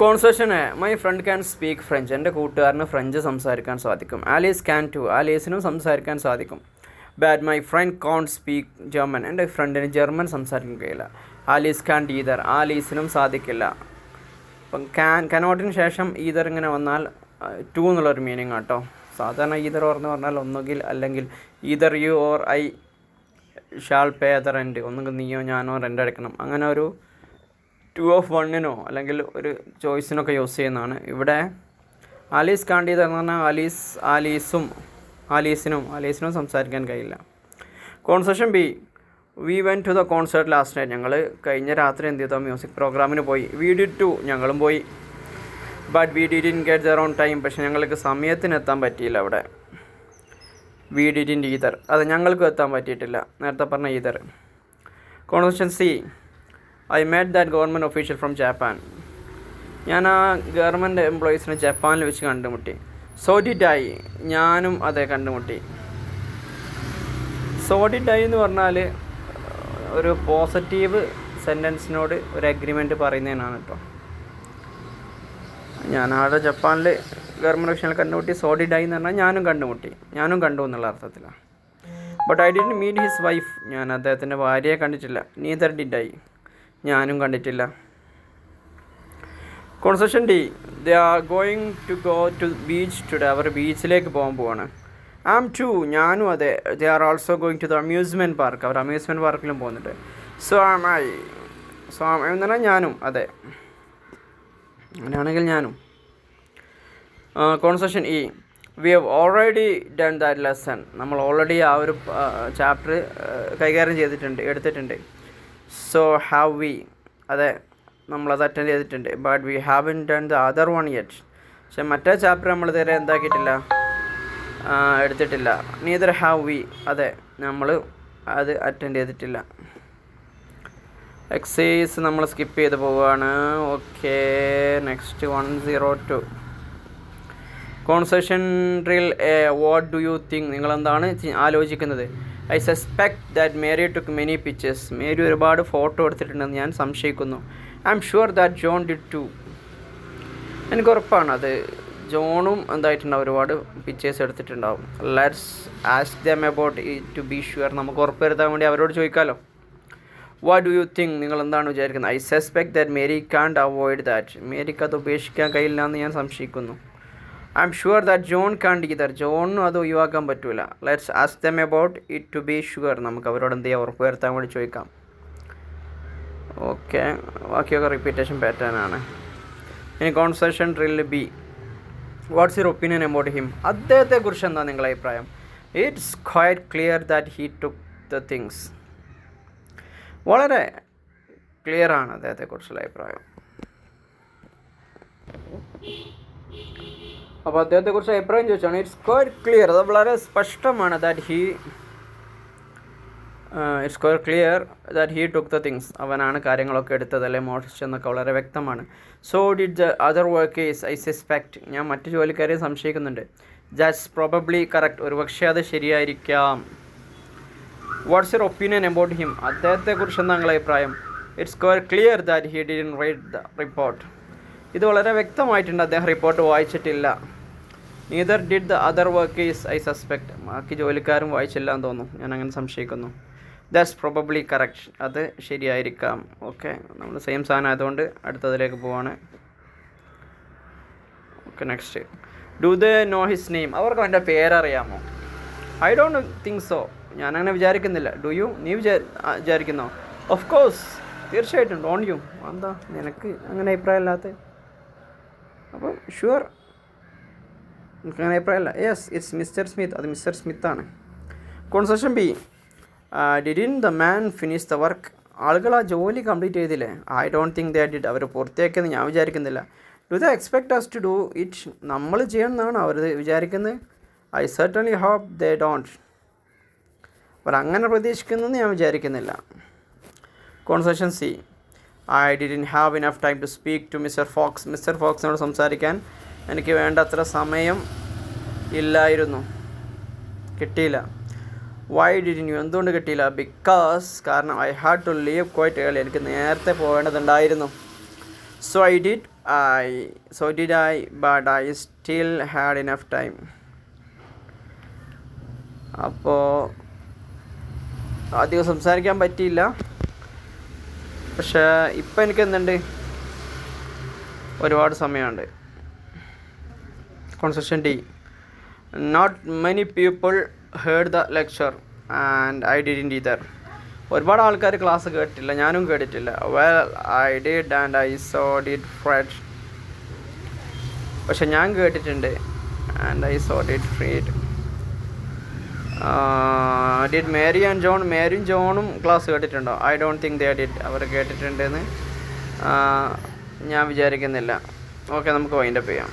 കോൺസെഷന് my friend can speak French. എൻ്റെ കൂട്ടുകാരന് French സംസാരിക്കാൻ സാധിക്കും. Alice can to. ആലീസിനും സംസാരിക്കാൻ സാധിക്കും. But my friend can speak German. എൻ്റെ ഫ്രണ്ടിന് ജർമ്മൻ സംസാരിക്കാൻ കഴിയില്ല. Alice can ether. ആലീസിനും സാധിക്കില്ല. ഇപ്പം കനോട്ടിന് ശേഷം ഈതർ ഇങ്ങനെ വന്നാൽ ടു എന്നുള്ളൊരു മീനിങ് ആട്ടോ. സാധാരണ ഈതർ എന്ന് പറഞ്ഞാൽ ഒന്നുകിൽ അല്ലെങ്കിൽ either you or I shall pay the rent. ഒന്നുകിൽ നീയോ ഞാനോ റെൻ്റ് അടയ്ക്കണം. അങ്ങനെ ഒരു 2 of 1 അല്ലെങ്കിൽ ഒരു ചോയ്സിനൊക്കെ യൂസ് ചെയ്യുന്നതാണ്. ഇവിടെ ആലീസ് കാണ്ടീത് എന്ന് പറഞ്ഞാൽ ആലീസിനും സംസാരിക്കാൻ കഴിയില്ല. Concession B. We went to the concert last night. ഞങ്ങൾ കഴിഞ്ഞ രാത്രി എന്ത് ചെയ്തോ മ്യൂസിക് പ്രോഗ്രാമിന് പോയി. We did too. ഞങ്ങളും പോയി. But we didn't get there on time. പക്ഷേ ഞങ്ങൾക്ക് സമയത്തിന് എത്താൻ പറ്റിയില്ല. അവിടെ വി ഡിഡിൻ ഈതർ. അത് ഞങ്ങൾക്കും എത്താൻ പറ്റിയിട്ടില്ല. നേരത്തെ പറഞ്ഞ either. Concession C. I met that government official from Japan. ഞാൻ ആ ഗവൺമെൻറ് എംപ്ലോയീസിനെ ജപ്പാനിൽ വെച്ച് കണ്ടുമുട്ടി. So did I. ഞാനും അതെ കണ്ടുമുട്ടി. സോ ഡിഡ് ഐ എന്ന് പറഞ്ഞാൽ ഒരു പോസിറ്റീവ് സെൻറ്റൻസിനോട് ഒരു അഗ്രിമെൻറ്റ് പറയുന്നതിനാണ് കേട്ടോ. ഞാൻ അവിടെ ജപ്പാനിൽ ഗവൺമെൻറ് ഒഫീഷ്യൽ കണ്ടുമുട്ടി. സോ ഡിഡ് ഐ എന്ന് പറഞ്ഞാൽ ഞാനും കണ്ടു എന്നുള്ള അർത്ഥത്തിലാണ്. But I didn't meet his wife. ഞാൻ അദ്ദേഹത്തിൻ്റെ ഭാര്യയെ കണ്ടിട്ടില്ല. Neither did I. ഞാനും കണ്ടിട്ടില്ല. Concession D. They are going to beach today. അവർ ബീച്ചിലേക്ക് പോവാണ്. Am too. ഞാനും അതെ. They are also going to the amusement park. അവർ അമ്യൂസ്മെൻറ്റ് പാർക്കിലും പോകുന്നുണ്ട്. സോ ആം ഐ എന്ന് പറഞ്ഞാൽ ഞാനും അതെ. അങ്ങനെയാണെങ്കിൽ ഞാനും. Concession E. We have already done that lesson. നമ്മൾ ഓൾറെഡി ആ ഒരു ചാപ്റ്റർ കൈകാര്യം എടുത്തിട്ടുണ്ട്. So have we. അതെ, നമ്മളത് അറ്റൻഡ് ചെയ്തിട്ടുണ്ട്. But we haven't done the other one yet. പക്ഷെ മറ്റേ ചാപ്റ്റർ നമ്മൾ ഇതുവരെ എന്താക്കിയിട്ടില്ല, എടുത്തിട്ടില്ല. Neither have we. അതെ, നമ്മൾ അത് അറ്റൻഡ് ചെയ്തിട്ടില്ല. എക്സസൈസ് നമ്മൾ സ്കിപ്പ് ചെയ്ത് പോവുകയാണ്. Okay, next 102. Concession drill A. What do you think. നിങ്ങളെന്താണ് ആലോചിക്കുന്നത്? I suspect that Mary took many pictures. മേരി ഒരുപാട് ഫോട്ടോ എടുത്തിട്ടുണ്ടെന്ന് ഞാൻ സംശയിക്കുന്നു. I am sure that John did too. എനിക്ക് ഉറപ്പാണ് അത് ജോണും എന്തായിട്ടുണ്ടാവും, ഒരുപാട് പിക്ചേഴ്സ് എടുത്തിട്ടുണ്ടാവും. Let's ask them about it to be sure. നമുക്ക് ഉറപ്പ് വരുത്താൻ വേണ്ടി അവരോട് ചോദിക്കാമല്ലോ. What do you think. നിങ്ങൾ എന്താണ് വിചാരിക്കുന്നത്? ഐ സസ്പെക്ട് ദാറ്റ് മേരി കാണ്ട് അവോയ്ഡ് ദാറ്റ്. മേരിക്ക് അത് ഉപേക്ഷിക്കാൻ കഴിയില്ല എന്ന് ഞാൻ സംശയിക്കുന്നു. I am sure that John can't either. ജോണിനും അത് ഒഴിവാക്കാൻ പറ്റില്ല. Let's ask them about it to be sure. നമുക്ക് അവരോട് എന്ത് ചെയ്യാം, ഉറപ്പ് വരുത്താൻ വേണ്ടി ചോദിക്കാം. ഓക്കെ, ബാക്കിയൊക്കെ റിപ്പീറ്റേഷൻ പാറ്റേൺ ആണ്. ഇനി concession drill B. What's your opinion about him. അദ്ദേഹത്തെക്കുറിച്ച് എന്താ നിങ്ങളുടെ അഭിപ്രായം? It's quite clear that he took the things. വളരെ ക്ലിയറാണ് അദ്ദേഹത്തെക്കുറിച്ചുള്ള അഭിപ്രായം. അപ്പോൾ അദ്ദേഹത്തെക്കുറിച്ച് അഭിപ്രായം ചോദിച്ചാണ്. It's quite clear. അത് വളരെ സ്പഷ്ടമാണ്. It's quite clear that he took the things. അവനാണ് കാര്യങ്ങളൊക്കെ എടുത്തത് അല്ലെ മോഷ്ടിച്ചെന്നൊക്കെ വളരെ വ്യക്തമാണ്. So did the other workers I suspect. ഞാൻ മറ്റു ജോലിക്കാരെയും സംശയിക്കുന്നുണ്ട്. That's probably correct. ഒരു പക്ഷേ അത് ശരിയായിരിക്കാം. What's your opinion about him. അദ്ദേഹത്തെക്കുറിച്ച് എന്താ നിങ്ങളുടെ അഭിപ്രായം? It's quite clear that he didn't read the report. ഇത് വളരെ വ്യക്തമായിട്ടുണ്ട്, അദ്ദേഹം റിപ്പോർട്ട് വായിച്ചിട്ടില്ല. Neither did the other workers I suspect. ബാക്കി ജോലിക്കാരും വായിച്ചില്ല എന്ന് തോന്നുന്നു, ഞാൻ അങ്ങനെ സംശയിക്കുന്നു. That's probably correct. അത് ശരിയായിരിക്കാം. ഓക്കെ, നമ്മൾ സെയിം സാധനം ആയതുകൊണ്ട് അടുത്തതിലേക്ക് പോവാണ്. Okay, next. Do they know his name. അവർക്ക് അവൻ്റെ പേരറിയാമോ? I don't think so. ഞാനങ്ങനെ വിചാരിക്കുന്നില്ല. Do U? നീ വിചാരിക്കുന്നോ? ഓഫ് കോഴ്സ്, തീർച്ചയായിട്ടും. Don't you? എന്താ നിനക്ക് അങ്ങനെ അഭിപ്രായമില്ലാത്ത? അപ്പോൾ ഷുവർ, എനിക്ക് അങ്ങനെ അഭിപ്രായമല്ല. Yes, it's mister Smith. അത് മിസ്റ്റർ സ്മിത്താണ്. Concession B. Didn't the man finish the work. ആളുകൾ ആ ജോലി കംപ്ലീറ്റ് ചെയ്തില്ലേ? I don't think they did. അവർ പൂർത്തിയാക്കിയെന്ന് ഞാൻ വിചാരിക്കുന്നില്ല. Do they expect us to do it. നമ്മൾ ചെയ്യണമെന്നാണ് അവർ വിചാരിക്കുന്നത്. I certainly hope they don't. അവരങ്ങനെ പ്രതീക്ഷിക്കുന്നതെന്ന് ഞാൻ വിചാരിക്കുന്നില്ല. Concession C. I didn't have enough time to speak to mister Fox. Mister ഫോക്സിനോട് സംസാരിക്കാൻ എനിക്ക് വേണ്ടത്ര സമയം ഇല്ലായിരുന്നു, കിട്ടിയില്ല. Why didn't you. എന്തുകൊണ്ട് കിട്ടിയില്ല? ബിക്കോസ്, കാരണം I had to leave quite early. എനിക്ക് നേരത്തെ പോകേണ്ടതുണ്ടായിരുന്നു. So I did. but I still had enough time. അപ്പോൾ അധികം സംസാരിക്കാൻ പറ്റിയില്ല. പക്ഷേ ഇപ്പം എനിക്ക് എന്തുണ്ട്, ഒരുപാട് സമയമുണ്ട്. Concession D. Not many people heard the lecture and I didn't either. ഒരുപാട് ആൾക്കാർ ക്ലാസ് കേട്ടിട്ടില്ല, ഞാനും കേട്ടിട്ടില്ല. Well, I did and I so did Fred. പക്ഷെ ഞാൻ കേട്ടിട്ടുണ്ട് and I so did Fred. Did Mary and John? മേരിയും ജോണും ക്ലാസ് കേട്ടിട്ടുണ്ടോ? I don't think they did. അവർ കേട്ടിട്ടുണ്ടെന്ന് ഞാൻ വിചാരിക്കുന്നില്ല. ഓക്കെ, നമുക്ക് വൈൻഡപ്പ് ചെയ്യാം.